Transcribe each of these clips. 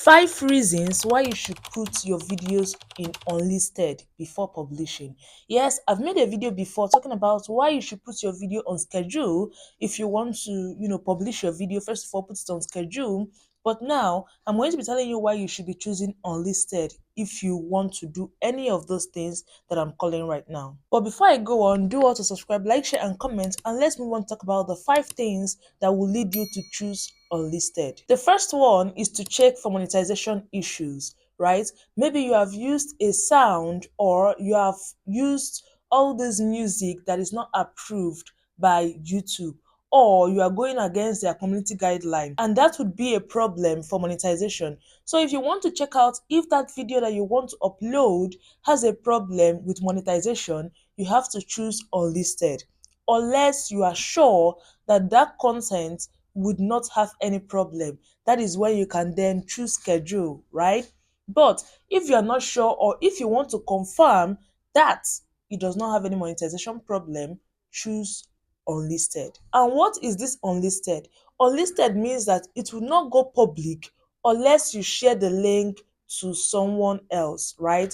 5 reasons why you should put your videos in unlisted before publishing. Yes, I've made a video before talking about why you should put your video on schedule if you want to, publish your video. First of all, put it on schedule. But now I'm going to be telling you why you should be choosing unlisted if you want to do any of those things that I'm calling right now. But before I go on, do also subscribe, like, share, and comment, and let's move on to talk about the 5 things that will lead you to choose unlisted. The first one is to check for monetization issues, right? Maybe you have used a sound or you have used all this music that is not approved by YouTube, or you are going against their community guideline, and that would be a problem for monetization. So if you want to check out if that video that you want to upload has a problem with monetization, you have to choose unlisted, unless you are sure that that content would not have any problem. That is when you can then choose schedule, right? But if you are not sure, or if you want to confirm that it does not have any monetization problem, choose unlisted. And what is this unlisted? Unlisted means that it will not go public unless you share the link to someone else, right?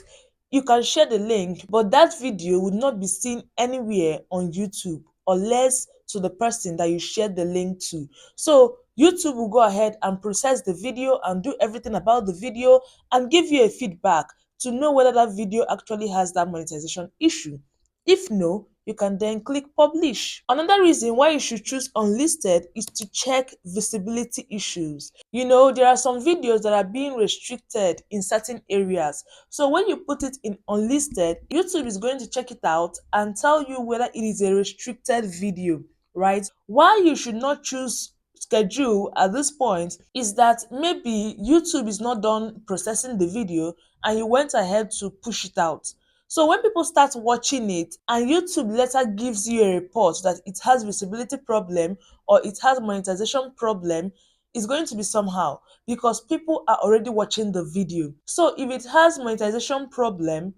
You can share the link, but that video would not be seen anywhere on YouTube unless to the person that you shared the link to. So YouTube will go ahead and process the video and do everything about the video and give you a feedback to know whether that video actually has that monetization issue. If no, you can then click publish. Another reason why you should choose unlisted is to check visibility issues. There are some videos that are being restricted in certain areas. So when you put it in unlisted, YouTube is going to check it out and tell you whether it is a restricted video, right? Why you should not choose schedule at this point is that maybe YouTube is not done processing the video and you went ahead to push it out. So when people start watching it and YouTube later gives you a report that it has visibility problem or it has monetization problem, it's going to be somehow because people are already watching the video. So if it has monetization problem,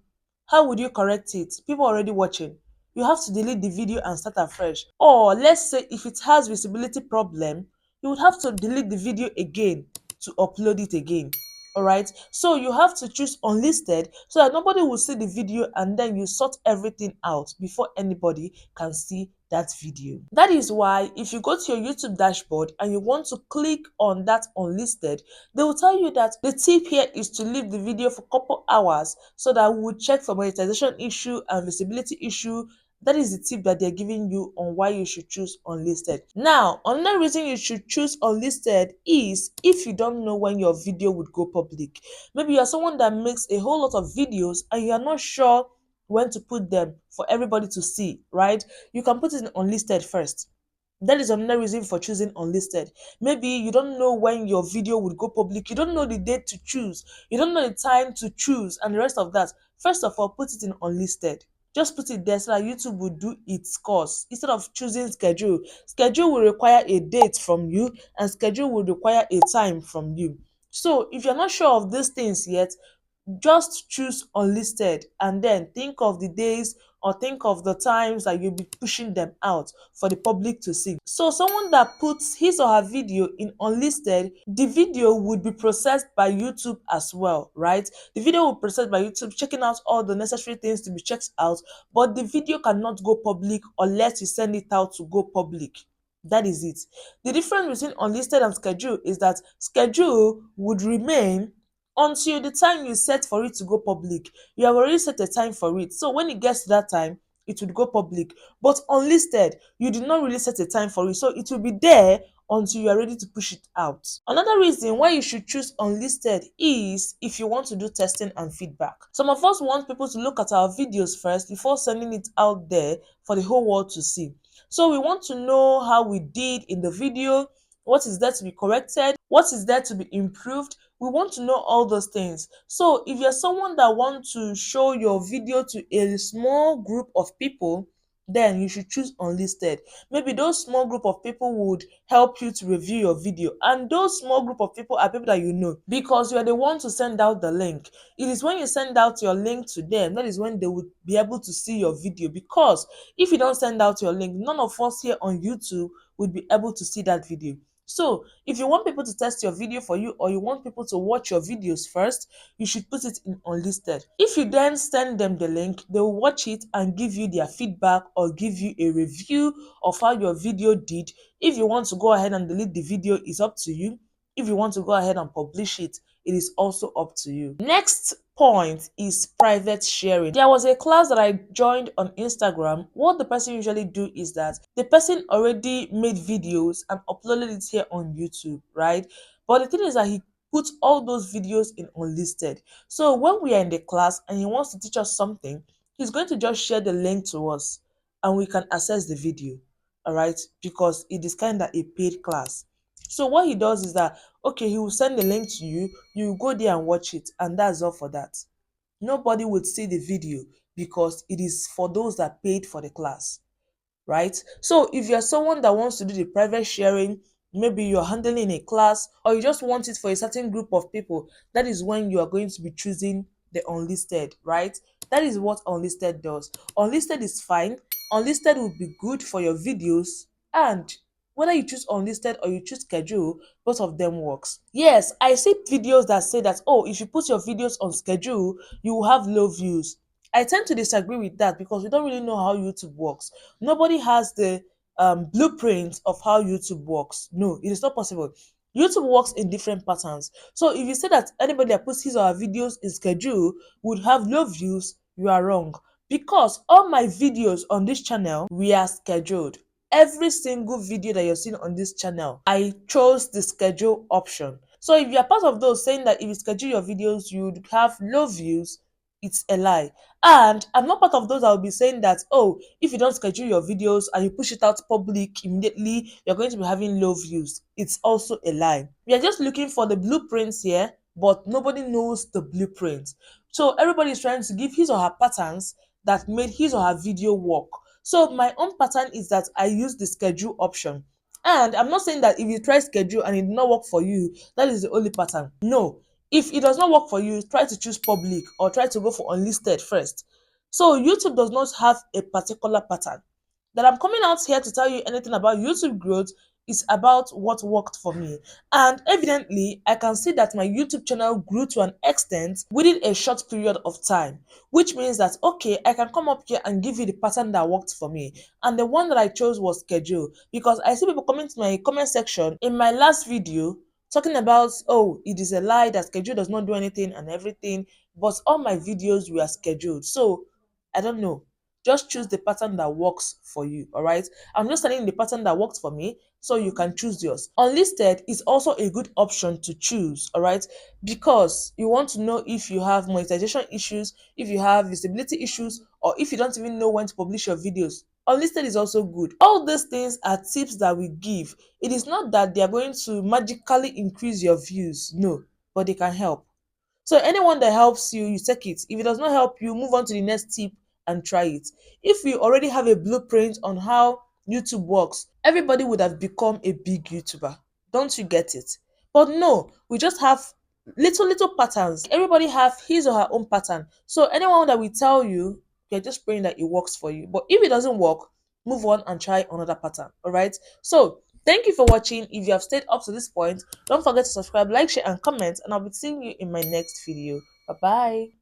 how would you correct it? People are already watching. You have to delete the video and start afresh. Or let's say if it has visibility problem, you would have to delete the video again to upload it again. Alright, so you have to choose unlisted so that nobody will see the video and then you sort everything out before anybody can see that video. That is why if you go to your YouTube dashboard and you want to click on that unlisted, they will tell you that the tip here is to leave the video for a couple hours so that we will check for monetization issue and visibility issue. That is the tip that they're giving you on why you should choose unlisted. Now, another reason you should choose unlisted is if you don't know when your video would go public. Maybe you're someone that makes a whole lot of videos and you're not sure when to put them for everybody to see, right? You can put it in unlisted first. That is another reason for choosing unlisted. Maybe you don't know when your video would go public. You don't know the date to choose. You don't know the time to choose and the rest of that. First of all, put it in unlisted. Just put it there so that YouTube will do its course instead of choosing schedule. Schedule will require a date from you and schedule will require a time from you. So if you're not sure of these things yet, just choose unlisted and then think of the days or think of the times that you'll be pushing them out for the public to see. So someone that puts his or her video in unlisted, the video would be processed by YouTube as well, right? The video will be processed by YouTube, checking out all the necessary things to be checked out, but the video cannot go public unless you send it out to go public. That is it. The difference between unlisted and schedule is that schedule would remain until the time you set for it to go public. You have already set a time for it. So when it gets to that time, it would go public. But unlisted, you did not really set a time for it. So it will be there until you are ready to push it out. Another reason why you should choose unlisted is if you want to do testing and feedback. Some of us want people to look at our videos first before sending it out there for the whole world to see. So we want to know how we did in the video, what is there to be corrected, what is there to be improved. We want to know all those things. So if you're someone that wants to show your video to a small group of people, then you should choose unlisted. Maybe those small group of people would help you to review your video, and those small group of people are people that you know because you are the one to send out the link. It is when you send out your link to them that is when they would be able to see your video, because if you don't send out your link, none of us here on YouTube would be able to see that video. So, if you want people to test your video for you or you want people to watch your videos first, you should put it in unlisted. If you then send them the link, they will watch it and give you their feedback or give you a review of how your video did. If you want to go ahead and delete the video, it's up to you. If you want to go ahead and publish it, it is also up to you. Next point is private sharing. There was a class that I joined on Instagram. What the person usually do is that the person already made videos and uploaded it here on YouTube, right? But the thing is that he put all those videos in unlisted. So when we are in the class and he wants to teach us something, he's going to just share the link to us and we can access the video, all right? Because it is kind of a paid class. So what he does is that, okay, he will send the link to you, you go there and watch it, and that's all for that. Nobody would see the video because it is for those that paid for the class, right? So if you're someone that wants to do the private sharing, maybe you're handling a class or you just want it for a certain group of people, that is when you are going to be choosing the unlisted, right? That is what unlisted does. Unlisted is fine. Unlisted will be good for your videos, and whether you choose unlisted or you choose schedule, both of them works. Yes, I see videos that say that, oh, if you put your videos on schedule, you will have low views. I tend to disagree with that because we don't really know how YouTube works. Nobody has the blueprint of how YouTube works. No, it is not possible. YouTube works in different patterns. So if you say that anybody that puts his or her videos in schedule would have low views, you are wrong. Because all my videos on this channel were scheduled. Every single video that you're seeing on this channel, I chose the schedule option. So if you're part of those saying that if you schedule your videos, you'd have low views, it's a lie. And I'm not part of those that will be saying that, oh, if you don't schedule your videos and you push it out public immediately, you're going to be having low views. It's also a lie. We are just looking for the blueprints here, but nobody knows the blueprint. So everybody is trying to give his or her patterns that made his or her video work. So my own pattern is that I use the schedule option. And I'm not saying that if you try schedule and it did not work for you, that is the only pattern. No, if it does not work for you, try to choose public or try to go for unlisted first. So YouTube does not have a particular pattern. That I'm coming out here to tell you anything about YouTube growth is about what worked for me. And evidently, I can see that my YouTube channel grew to an extent within a short period of time, which means that, okay, I can come up here and give you the pattern that worked for me. And the one that I chose was schedule, because I see people coming to my comment section in my last video talking about, oh, it is a lie that schedule does not do anything and everything, but all my videos were scheduled. So I don't know, just choose the pattern that works for you. All right, I'm just telling you the pattern that worked for me so you can choose yours. Unlisted is also a good option to choose, all right, because you want to know if you have monetization issues, if you have visibility issues, or if you don't even know when to publish your videos. Unlisted is also good. All these things are tips that we give. It is not that they are going to magically increase your views, no, but they can help. So anyone that helps you, you take it. If it does not help you, move on to the next tip and try it. If you already have a blueprint on how YouTube works, everybody would have become a big YouTuber. Don't you get it? But no, we just have little patterns. Everybody have his or her own pattern. So anyone that will tell you, you're just praying that it works for you. But if it doesn't work, move on and try another pattern. All right. So thank you for watching. If you have stayed up to this point, don't forget to subscribe, like, share, and comment. And I'll be seeing you in my next video. Bye bye.